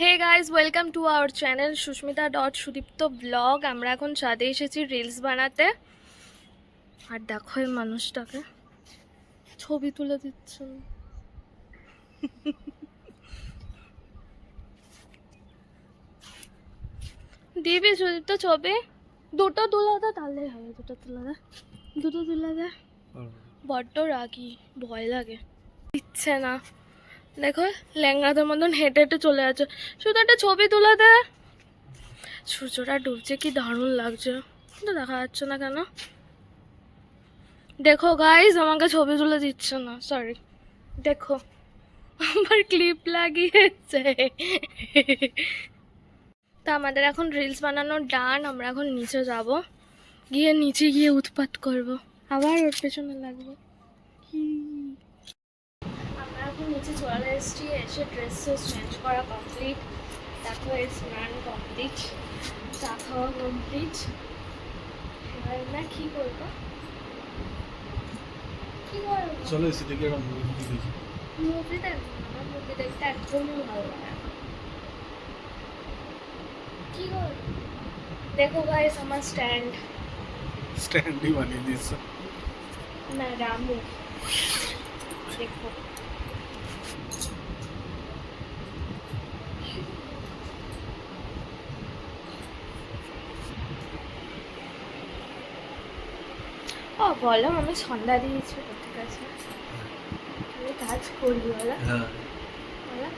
Hey guys, welcome to our channel Susmita dot Sudipta blog. আমরা এখন ছাদে এসেছি রিলস বানাতে। আর দেখো এই মানুষটাকে ছবি তুলে দিচ্ছেন। দিবি সুদীপ্ত ছবি? দুটো তুলে দে, তাহলে হবে। দুটো তুলে দে। বড্ড রাগি, ভয় লাগে, দিচ্ছে না। দেখো ল্যাংড়াদের মতন হেঁটে হেঁটে চলে যাচ্ছে। শুধু একটা ছবি তুলে দে। সূর্যটা ডুবছে, কি দারুণ লাগছে, কিন্তু দেখা যাচ্ছে না কেন? দেখো গাইজ, আমাকে ছবি তুলে দিচ্ছে না, সরি। দেখো আমার ক্লিপ লাগিয়েছে। তা আমাদের এখন রিলস বানানো ডান। আমরা এখন নিচে যাব, গিয়ে নিচে গিয়ে উৎপাত করব, আবার ওর পেছনে লাগবে। আমরা এখন নিচে চলে এসেছি, এসে ড্রেস চেঞ্জ করা কমপ্লিট। দেখো এই স্নান কমপ্লিট, চা খাওয়া কমপ্লিট। এবার আমরা কি করবো? চলো এসে দেখি একটা মুভি দেখি। মুভি দেখবো না, আমার মুভি দেখতে একদমই ভালো লাগে না। কি করবো? দেখো গাইস, আমার স্ট্যান্ডই বানিয়ে দিয়েছে। না রামু, দেখো ও বলো, আমি সন্ধ্যা দিয়েছি, ঠিক আছে, আমি কাজ করি, বলো হ্যাঁ বলো,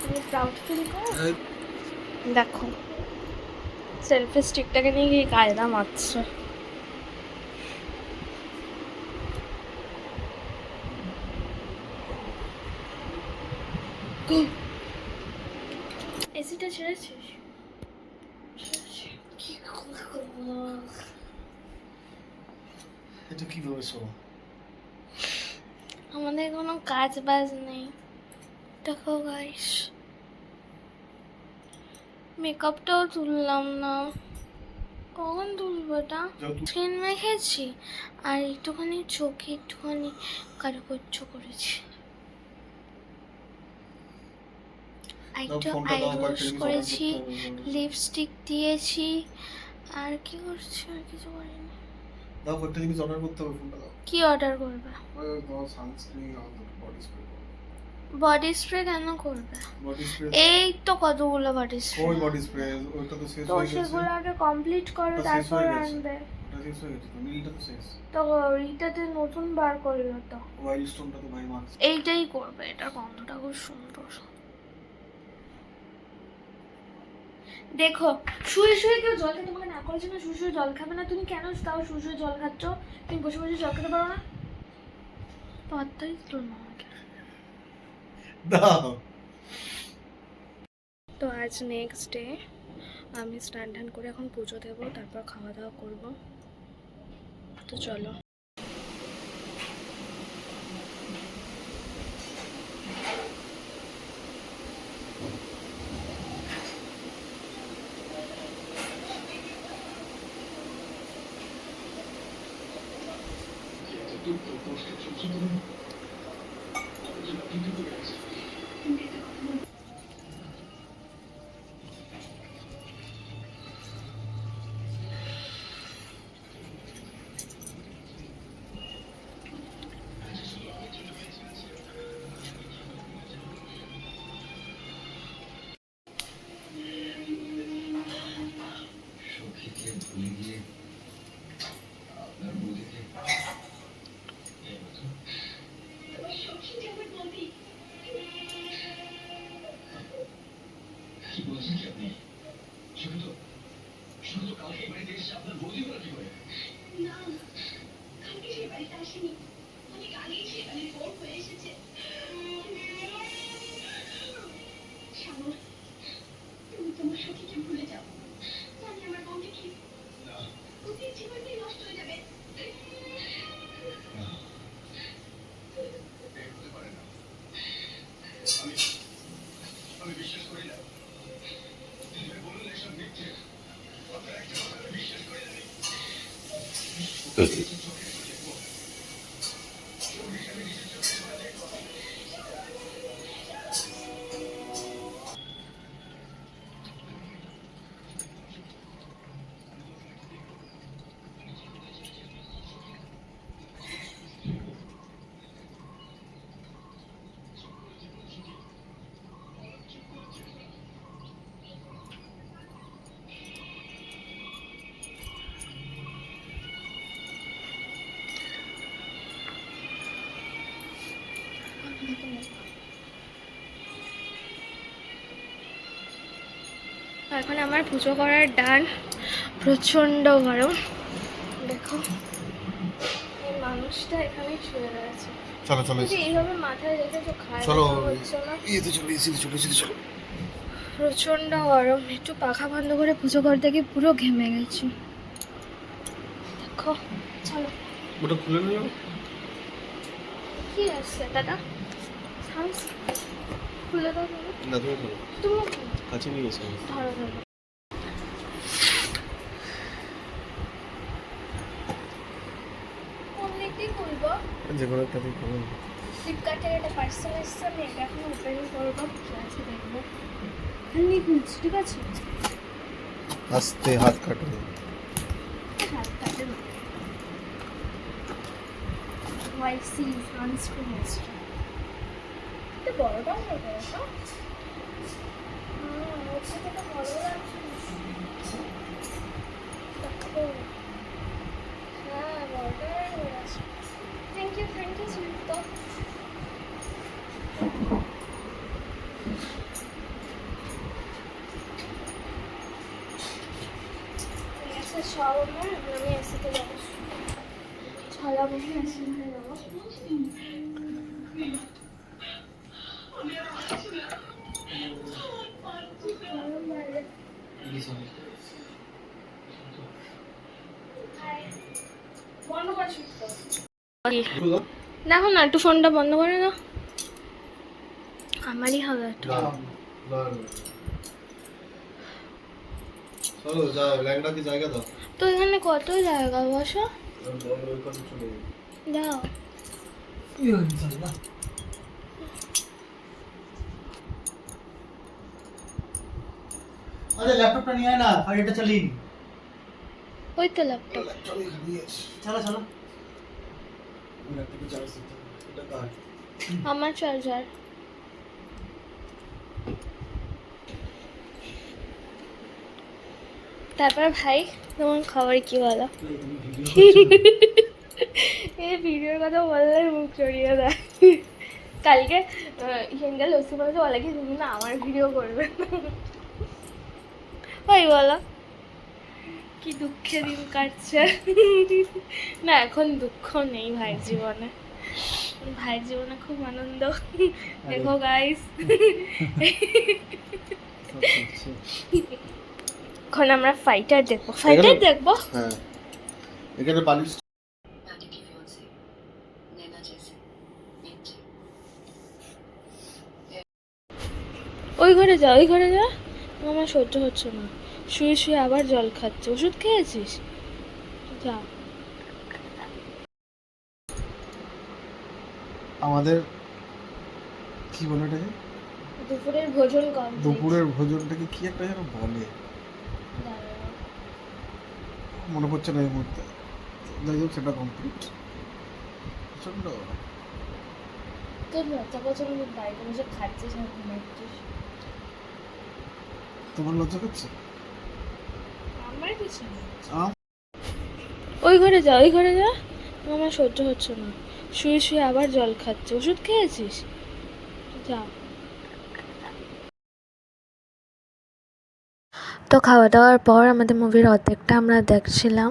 তুমি প্রাউড ফিল করো। দেখো সেলফি স্টিকটাকে নিয়ে গিয়ে কায়দা মারছে। এসিটা ছেড়েছিস? কি করবো? এটা কিভাবে শো? আমাদের কোনো কাজ বাজ নেই। দেখো গাইস, মেকআপটাও তুললাম না। কখন তুলবো এটা? স্কিন মেখেছি আর একটুখানি চোখে একটুখানি কারুকার্য করেছি, একটু আইব্রোস করেছি, লিপস্টিক দিয়েছি। আর কি করছি? আর কিছু করিনি। দাও, একটা জিনিস অর্ডার করতে হবে, ফোনটা দাও। কি অর্ডার করবে? ওই দাও, সানস্ক্রিন আর বডি স্প্রে। বডি স্প্রে কেন করবে? বডি স্প্রে এই তো কতগুলো বডি স্প্রে। কোন বডি স্প্রে? ওটা তো শেষ তো হয়ে গেছে। সেগুলো আগে কমপ্লিট করো, ওটা শেষ তারপর হয়ে গেছে। আনবে। ওটা শেষ হয়ে গেছে, তো নীলটা তো শেষ। তো এইটাতে নতুন বার করলো তো। ওয়াইল্ড স্টোনটা তো ভাই মার্কস। এইটাই করবে, এটার গন্ধটা খুব সুন্দর। দেখো শুয়ে শুয়ে কেউ জল খেতে তোমাকে না করেছে না, শুয়ে শুয়ে জল খাবে না, তুমি কেন তাও শুয়ে শুয়ে জল খাচ্ছ? তুমি বসে বসে জল খেতে পারো না? পাত্তাই দিল না আমাকে। দাও। তো আজ নেক্সট ডে, আমি স্নান টান করে এখন পুজো দেবো, তারপর খাওয়া দাওয়া করবো। তো চলো। এখন আমার পুজো করার ডান। প্রচণ্ড গরম, দেখো এই মানুষটা এখানে শুয়ে রয়েছে। চলো চলো কিন্তু এইভাবে মাথায় রেখে তো খায় চলো হচ্ছে না। এতে চলো এসিতে চলো এসিতে চলো। প্রচণ্ড গরম, একটু পাখা বন্ধ করে পুজো করতে গিয়ে পুরো ঘেমে গেছি। দেখো চলো। ওটা খুলে নিও। কি আছে দাদা? সাউন্ড খুলে দাও তুমি। না তুমি ধরো, তুমি কাছে নিয়ে এসো। ধরো ধরো। কোন দিক দিয়ে খুলবো? যে কোনো একটা দিক করুন। ফ্লিপকার্ট থেকে একটা পার্সেল এসেছে, আমি এটা এখন ওপেন করবো, কি আছে দেখবো। এমনি খুলছি, ঠিক আছে? আস্তে হাত কাটবে। হাত কাটে না। YC সানস্ক্রিন এসছে। এটা বড়টা হয়ে গেছে। ওটা তো বড় লাগছে। হ্যাঁ, বড়টা হয়ে গেছে। Thank you Sumit. সব আমার, আমি এসিতে যাবো। ছলা বসে এসিতে যাবো। দেখো না, একটু ফোনটা বন্ধ করে দাও। আমারই হবে একটু। চলো যাও, ল্যাংড়া কি জায়গা দাও। তো এখানে কত জায়গা বসো, দাও। अरे लैपटॉप तो नहीं आया ना, फाइल चली नहीं। ওই তো ল্যাপটপ। चलो चलो। আমার চার্জার। তারপর ভাই তোমার খবর কি বলো? এই ভিডিওর কথা বললে মুখ চড়িয়ে দেয়। কালকে হিঙ্গেল ওসি বলেছে, বলে কি তুমি না আমার ভিডিও করবে। ওই বলো কি দুঃখে দিন কাটছে। না এখন দুঃখ নেই ভাইয়ের জীবনে, ভাইয়ের জীবনে খুব আনন্দ। দেখো গাইস, এখন আমরা ফাইটার দেখবো। হ্যাঁ, এখানে বালিশ। ওই ঘরে যা, আমার সহ্য হচ্ছে না। শুয়ে শুয়ে আবার জল খাচ্ছে। ওষুধ খেয়েছিস? যা। আমাদের কি বলে এটাকে, দুপুরের ভোজন কম। দুপুরের ভোজনটাকে কি একটা যেন বলে, মনে পড়ছে না এই মুহূর্তে। যাই হোক, সেটা কমপ্লিট। প্রচন্ড তোর লজ্জা পছন্দ বাড়িতে বসে খাচ্ছিস আর ঘুমাচ্ছিস। তোমার লজ্জা করছে? আমার কিছু না। ওই ঘরে যা, আমার সহ্য হচ্ছে না। শুয়ে শুয়ে আবার জল খাচ্ছে। ওষুধ খেয়েছিস? যা। তো খাওয়া দাওয়ার পর আমাদের মুভির অর্ধেকটা আমরা দেখছিলাম।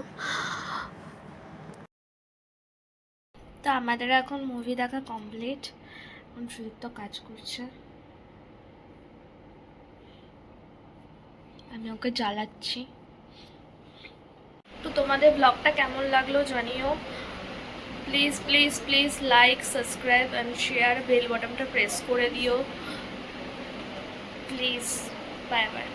তো আমাদের এখন মুভি দেখা কমপ্লিট। সুদীপ্ত কাজ করছে, আমি ওকে জ্বালাচ্ছি। তো তোমাদের ব্লগটা কেমন লাগলো জানিও। Please please please like, subscribe and share, bell বটনটা প্রেস করে দিও প্লিজ। Bye bye.